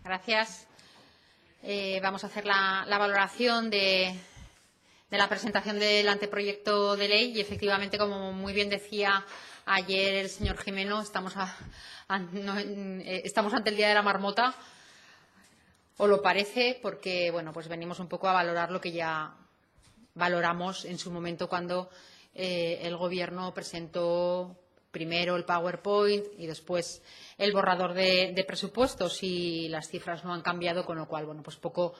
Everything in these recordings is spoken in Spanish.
Gracias. Vamos a hacer la valoración de la presentación del anteproyecto de ley y, efectivamente, como muy bien decía ayer el señor Gimeno, estamos ante el Día de la Marmota, o lo parece, porque pues venimos un poco a valorar lo que ya valoramos en su momento cuando el Gobierno presentó primero el PowerPoint y después el borrador de presupuestos, y las cifras no han cambiado, con lo cual pues poco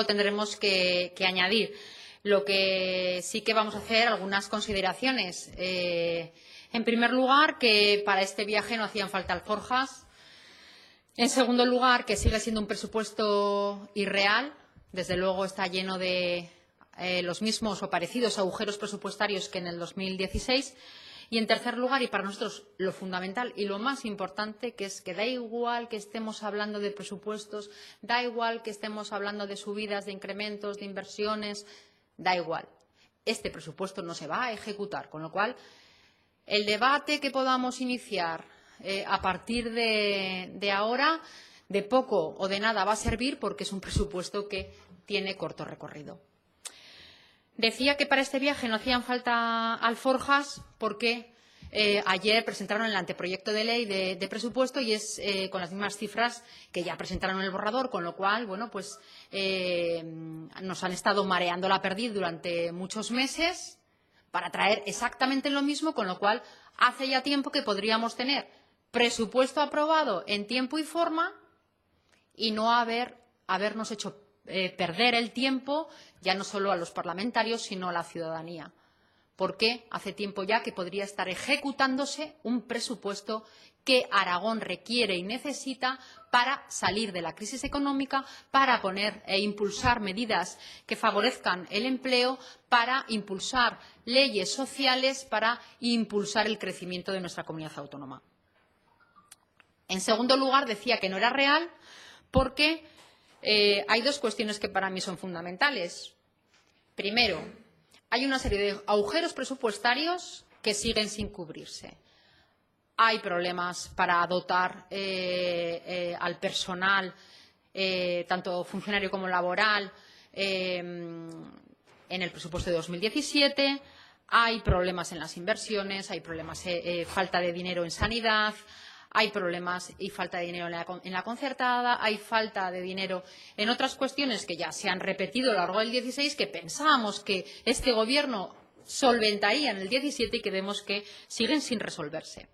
tendremos que añadir. Lo que sí que vamos a hacer algunas consideraciones. En primer lugar, que para este viaje no hacían falta alforjas. En segundo lugar, que sigue siendo un presupuesto irreal. Desde luego está lleno de los mismos o parecidos agujeros presupuestarios que en el 2016. Y, en tercer lugar, y para nosotros lo fundamental y lo más importante, que es que da igual que estemos hablando de presupuestos, da igual que estemos hablando de subidas, de incrementos, de inversiones, da igual. Este presupuesto no se va a ejecutar, con lo cual el debate que podamos iniciar a partir de ahora, de poco o de nada va a servir, porque es un presupuesto que tiene corto recorrido. Decía que para este viaje no hacían falta alforjas porque ayer presentaron el anteproyecto de ley de presupuesto y es con las mismas cifras que ya presentaron en el borrador, con lo cual nos han estado mareando la perdiz durante muchos meses para traer exactamente lo mismo, con lo cual hace ya tiempo que podríamos tener presupuesto aprobado en tiempo y forma y no habernos hecho perder el tiempo, ya no solo a los parlamentarios, sino a la ciudadanía. Porque hace tiempo ya que podría estar ejecutándose un presupuesto que Aragón requiere y necesita para salir de la crisis económica, para poner e impulsar medidas que favorezcan el empleo, para impulsar leyes sociales, para impulsar el crecimiento de nuestra comunidad autónoma. En segundo lugar, decía que no era real porque hay dos cuestiones que para mí son fundamentales. Primero, hay una serie de agujeros presupuestarios que siguen sin cubrirse. Hay problemas para dotar al personal, tanto funcionario como laboral, en el presupuesto de 2017. Hay problemas en las inversiones, hay problemas, falta de dinero en sanidad. Hay problemas y falta de dinero en la concertada, hay falta de dinero en otras cuestiones que ya se han repetido a lo largo del 16, que pensábamos que este Gobierno solventaría en el 17 y que vemos que siguen sin resolverse.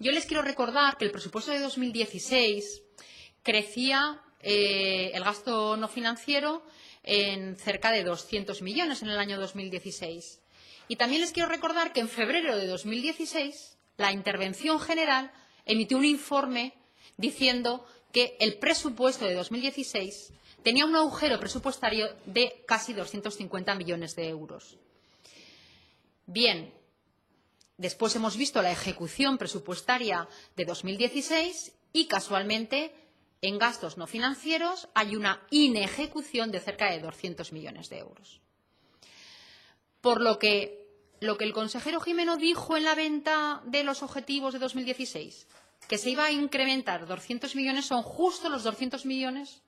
Yo les quiero recordar que el presupuesto de 2016 crecía el gasto no financiero en cerca de 200 millones en el año 2016. Y también les quiero recordar que en febrero de 2016 la Intervención General emitió un informe diciendo que el presupuesto de 2016 tenía un agujero presupuestario de casi 250 millones de euros. Bien, después hemos visto la ejecución presupuestaria de 2016 y, casualmente, en gastos no financieros hay una inejecución de cerca de 200 millones de euros. Por lo que el consejero Gimeno dijo en la venta de los objetivos de 2016, que se iba a incrementar 200 millones, son justo los 200 millones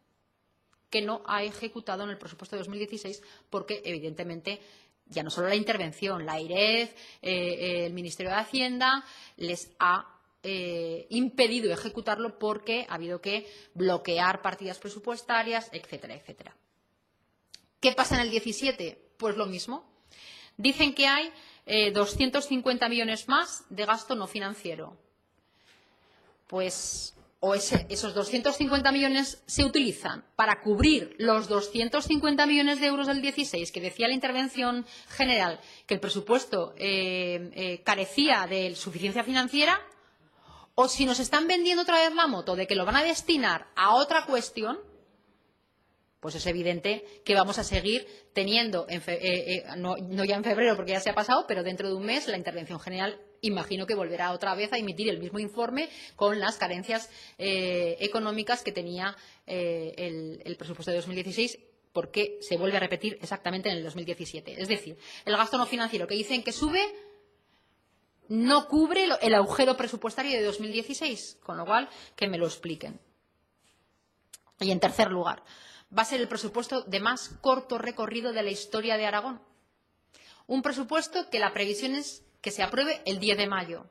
que no ha ejecutado en el presupuesto de 2016, porque, evidentemente, ya no solo la intervención, la AIREF, el Ministerio de Hacienda les ha impedido ejecutarlo porque ha habido que bloquear partidas presupuestarias, etcétera, etcétera. ¿Qué pasa en el 17? Pues lo mismo. Dicen que hay 250 millones más de gasto no financiero. Pues esos 250 millones se utilizan para cubrir los 250 millones de euros del 16, que decía la Intervención General que el presupuesto carecía de suficiencia financiera, o si nos están vendiendo otra vez la moto de que lo van a destinar a otra cuestión, pues es evidente que vamos a seguir teniendo, no ya en febrero porque ya se ha pasado, pero dentro de un mes la Intervención General imagino que volverá otra vez a emitir el mismo informe con las carencias económicas que tenía el presupuesto de 2016, porque se vuelve a repetir exactamente en el 2017. Es decir, el gasto no financiero que dicen que sube no cubre el agujero presupuestario de 2016, con lo cual que me lo expliquen. Y en tercer lugar, va a ser el presupuesto de más corto recorrido de la historia de Aragón. Un presupuesto que la previsión es que se apruebe el 10 de mayo,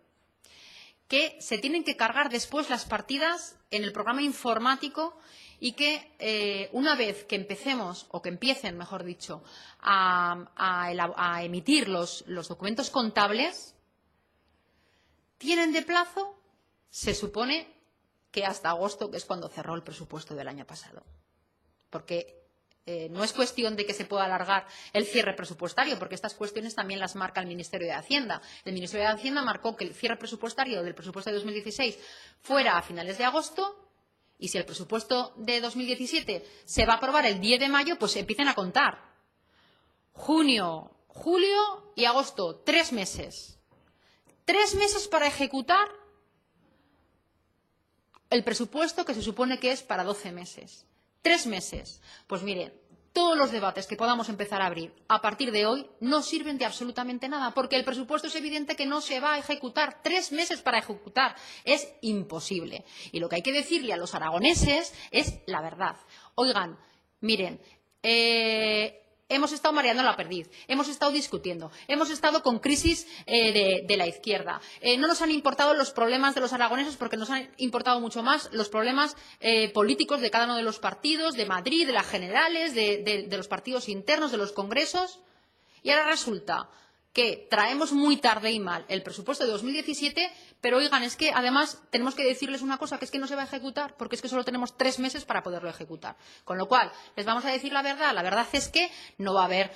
que se tienen que cargar después las partidas en el programa informático y que una vez que empecemos, o que empiecen, mejor dicho, a emitir los documentos contables, tienen de plazo, se supone que hasta agosto, que es cuando cerró el presupuesto del año pasado. Porque no es cuestión de que se pueda alargar el cierre presupuestario, porque estas cuestiones también las marca el Ministerio de Hacienda. El Ministerio de Hacienda marcó que el cierre presupuestario del presupuesto de 2016 fuera a finales de agosto, y si el presupuesto de 2017 se va a aprobar el 10 de mayo, pues empiecen a contar. Junio, julio y agosto, 3 meses. 3 meses para ejecutar el presupuesto que se supone que es para 12 meses. 3 meses. Pues miren, todos los debates que podamos empezar a abrir a partir de hoy no sirven de absolutamente nada, porque el presupuesto es evidente que no se va a ejecutar. 3 meses para ejecutar es imposible. Y lo que hay que decirle a los aragoneses es la verdad. Oigan, miren, hemos estado mareando la perdiz, hemos estado discutiendo, hemos estado con crisis de la izquierda. No nos han importado los problemas de los aragoneses porque nos han importado mucho más los problemas políticos de cada uno de los partidos, de Madrid, de las generales, de los partidos internos, de los congresos. Y ahora resulta que traemos muy tarde y mal el presupuesto de 2017, pero oigan, es que además tenemos que decirles una cosa, que es que no se va a ejecutar, porque es que solo tenemos 3 meses para poderlo ejecutar. Con lo cual, les vamos a decir la verdad es que no va a haber,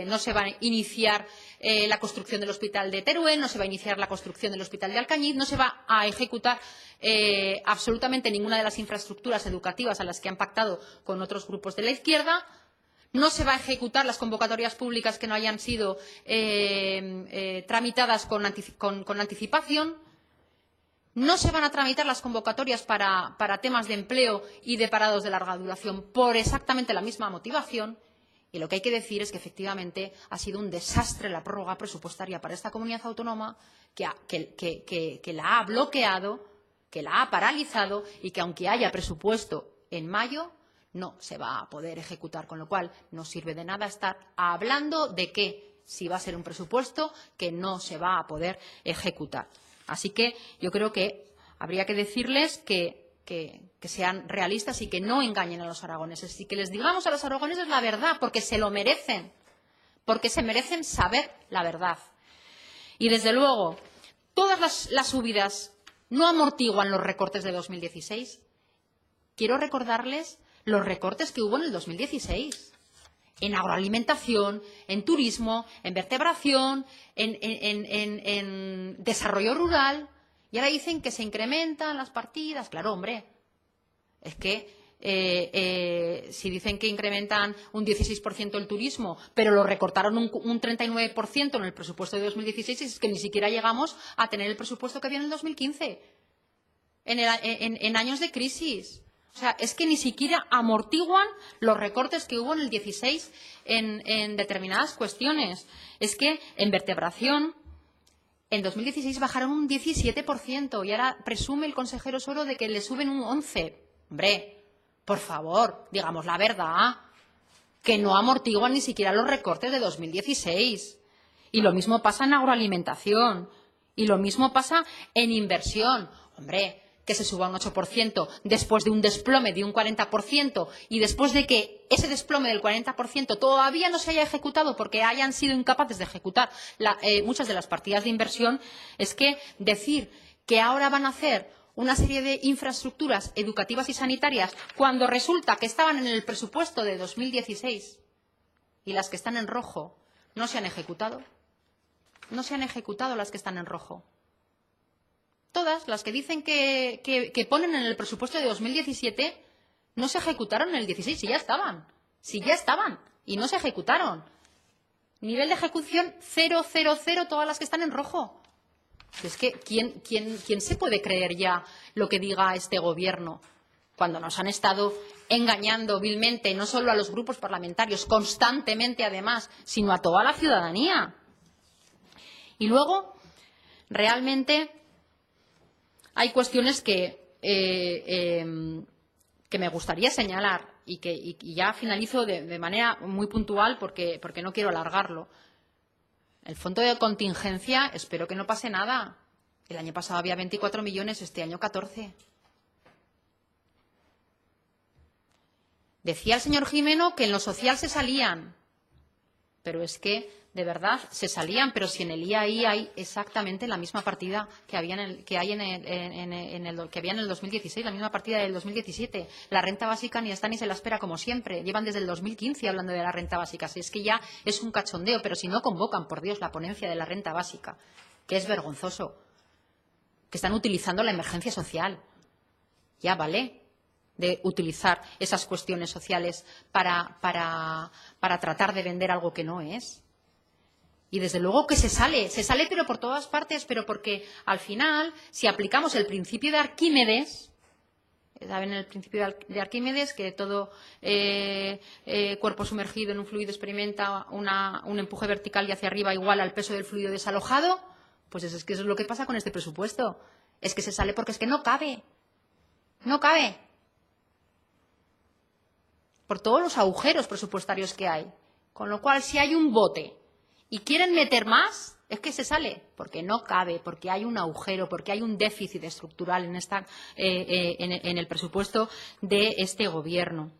no se va a iniciar la construcción del hospital de Teruel, no se va a iniciar la construcción del hospital de Alcañiz, no se va a ejecutar absolutamente ninguna de las infraestructuras educativas a las que han pactado con otros grupos de la izquierda. No se va a ejecutar las convocatorias públicas que no hayan sido tramitadas con anticipación. No se van a tramitar las convocatorias para temas de empleo y de parados de larga duración por exactamente la misma motivación. Y lo que hay que decir es que efectivamente ha sido un desastre la prórroga presupuestaria para esta comunidad autónoma, que la ha bloqueado, que la ha paralizado y que aunque haya presupuesto en mayo, no se va a poder ejecutar, con lo cual no sirve de nada estar hablando de que si va a ser un presupuesto que no se va a poder ejecutar. Así que yo creo que habría que decirles que sean realistas y que no engañen a los aragoneses y que les digamos a los aragoneses la verdad, porque se lo merecen, porque se merecen saber la verdad. Y desde luego, todas las subidas no amortiguan los recortes de 2016. Quiero recordarles los recortes que hubo en el 2016, en agroalimentación, en turismo, en vertebración, en desarrollo rural. Y ahora dicen que se incrementan las partidas. Claro, hombre, es que si dicen que incrementan un 16% el turismo, pero lo recortaron un 39% en el presupuesto de 2016, es que ni siquiera llegamos a tener el presupuesto que había en el 2015, en años de crisis. O sea, es que ni siquiera amortiguan los recortes que hubo en el 16 en determinadas cuestiones. Es que en vertebración, en 2016 bajaron un 17% y ahora presume el consejero Soro de que le suben un 11%. Hombre, por favor, digamos la verdad, que no amortiguan ni siquiera los recortes de 2016. Y lo mismo pasa en agroalimentación. Y lo mismo pasa en inversión. Hombre, que se suba un 8% después de un desplome de un 40% y después de que ese desplome del 40% todavía no se haya ejecutado porque hayan sido incapaces de ejecutar muchas de las partidas de inversión, es que decir que ahora van a hacer una serie de infraestructuras educativas y sanitarias cuando resulta que estaban en el presupuesto de 2016 y las que están en rojo no se han ejecutado. No se han ejecutado las que están en rojo. Todas las que dicen que ponen en el presupuesto de 2017 no se ejecutaron en el 16, si ya estaban, y no se ejecutaron. Nivel de ejecución 0, 0, 0, todas las que están en rojo. Es que, ¿quién se puede creer ya lo que diga este gobierno cuando nos han estado engañando vilmente, no solo a los grupos parlamentarios, constantemente además, sino a toda la ciudadanía? Y luego, realmente, hay cuestiones que que me gustaría señalar y ya finalizo de manera muy puntual porque no quiero alargarlo. El fondo de contingencia, espero que no pase nada. El año pasado había 24 millones, este año 14. Decía el señor Gimeno que en lo social se salían, pero es que, de verdad, se salían, pero si en el IAI hay exactamente la misma partida que había que había en el 2016, la misma partida del 2017. La renta básica ni está ni se la espera como siempre. Llevan desde el 2015 hablando de la renta básica. Si es que ya es un cachondeo, pero si no convocan, por Dios, la ponencia de la renta básica, que es vergonzoso, que están utilizando la emergencia social. Ya vale de utilizar esas cuestiones sociales para tratar de vender algo que no es. Y desde luego que se sale pero por todas partes, pero porque al final, si aplicamos el principio de Arquímedes, ¿saben el principio de Arquímedes? Que todo cuerpo sumergido en un fluido experimenta un empuje vertical y hacia arriba igual al peso del fluido desalojado. Pues es que eso es lo que pasa con este presupuesto. Es que se sale porque es que no cabe. No cabe. Por todos los agujeros presupuestarios que hay. Con lo cual, si hay un bote y quieren meter más, es que se sale, porque no cabe, porque hay un agujero, porque hay un déficit estructural en el presupuesto de este Gobierno.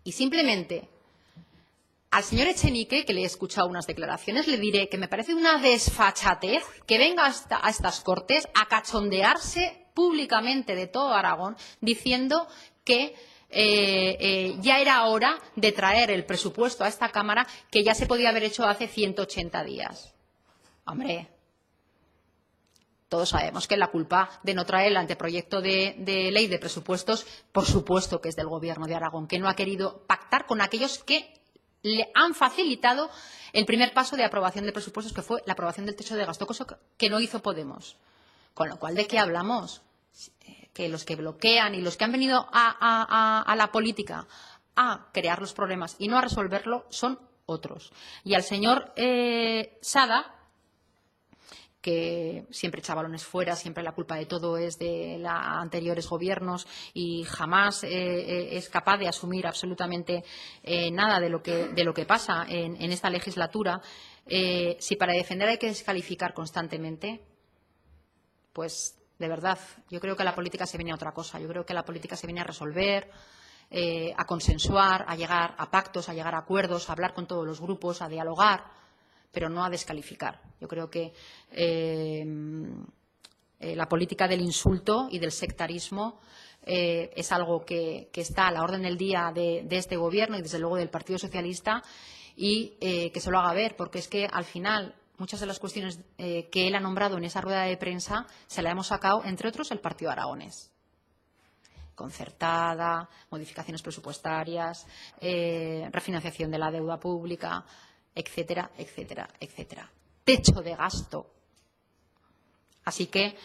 Y simplemente, al señor Echenique, que le he escuchado unas declaraciones, le diré que me parece una desfachatez que venga a estas Cortes a cachondearse públicamente de todo Aragón, diciendo que ya era hora de traer el presupuesto a esta Cámara, que ya se podía haber hecho hace 180 días. Hombre, todos sabemos que la culpa de no traer el anteproyecto de ley de presupuestos, por supuesto que es del Gobierno de Aragón, que no ha querido pactar con aquellos que le han facilitado el primer paso de aprobación de presupuestos, que fue la aprobación del techo de gasto, cosa que no hizo Podemos. Con lo cual, ¿de qué hablamos? Que los que bloquean y los que han venido a la política a crear los problemas y no a resolverlo son otros. Y al señor Sada, que siempre echa balones fuera, siempre la culpa de todo es de los anteriores gobiernos y jamás es capaz de asumir absolutamente nada de lo que pasa en esta legislatura, si para defender hay que descalificar constantemente, pues de verdad, yo creo que la política se viene a otra cosa. Yo creo que la política se viene a resolver, a consensuar, a llegar a pactos, a llegar a acuerdos, a hablar con todos los grupos, a dialogar, pero no a descalificar. Yo creo que la política del insulto y del sectarismo es algo que está a la orden del día de este Gobierno y, desde luego, del Partido Socialista, y que se lo haga ver, porque es que, al final, muchas de las cuestiones que él ha nombrado en esa rueda de prensa se la hemos sacado, entre otros, el Partido Aragonés. Concertada, modificaciones presupuestarias, refinanciación de la deuda pública, etcétera, etcétera, etcétera. Techo de gasto. Así que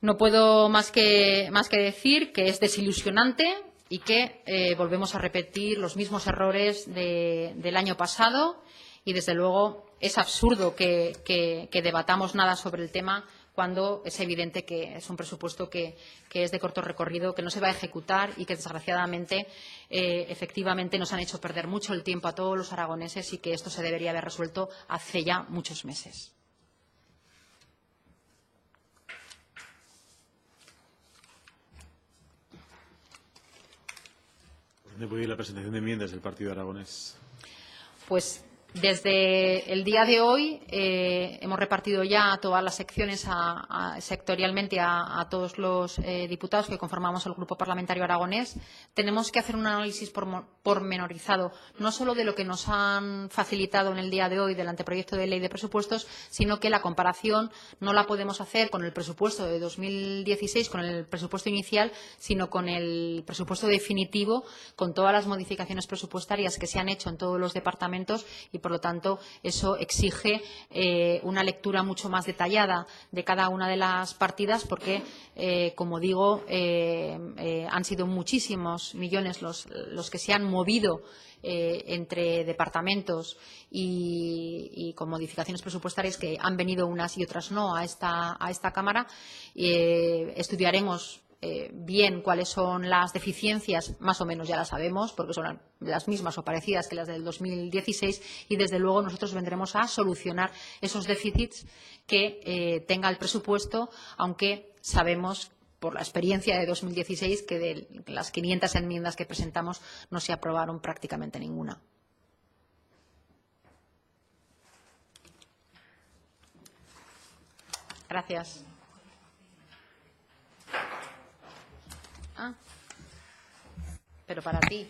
no puedo más que decir que es desilusionante y que volvemos a repetir los mismos errores del año pasado, y, desde luego, es absurdo que debatamos nada sobre el tema cuando es evidente que es un presupuesto que es de corto recorrido, que no se va a ejecutar y que, desgraciadamente, efectivamente nos han hecho perder mucho el tiempo a todos los aragoneses, y que esto se debería haber resuelto hace ya muchos meses. ¿Dónde puede ir la presentación de enmiendas del Partido Aragonés? Pues desde el día de hoy hemos repartido ya todas las secciones sectorialmente a todos los diputados que conformamos el Grupo Parlamentario Aragonés. Tenemos que hacer un análisis pormenorizado, no solo de lo que nos han facilitado en el día de hoy del anteproyecto de ley de presupuestos, sino que la comparación no la podemos hacer con el presupuesto de 2016, con el presupuesto inicial, sino con el presupuesto definitivo, con todas las modificaciones presupuestarias que se han hecho en todos los departamentos, y, por lo tanto, eso exige una lectura mucho más detallada de cada una de las partidas, porque, como digo, han sido muchísimos millones los que se han movido entre departamentos y con modificaciones presupuestarias que han venido unas y otras no a esta Cámara. Estudiaremos bien cuáles son las deficiencias, más o menos ya las sabemos, porque son las mismas o parecidas que las del 2016, y desde luego nosotros vendremos a solucionar esos déficits que tenga el presupuesto, aunque sabemos por la experiencia de 2016 que de las 500 enmiendas que presentamos no se aprobaron prácticamente ninguna. Gracias. Pero para ti.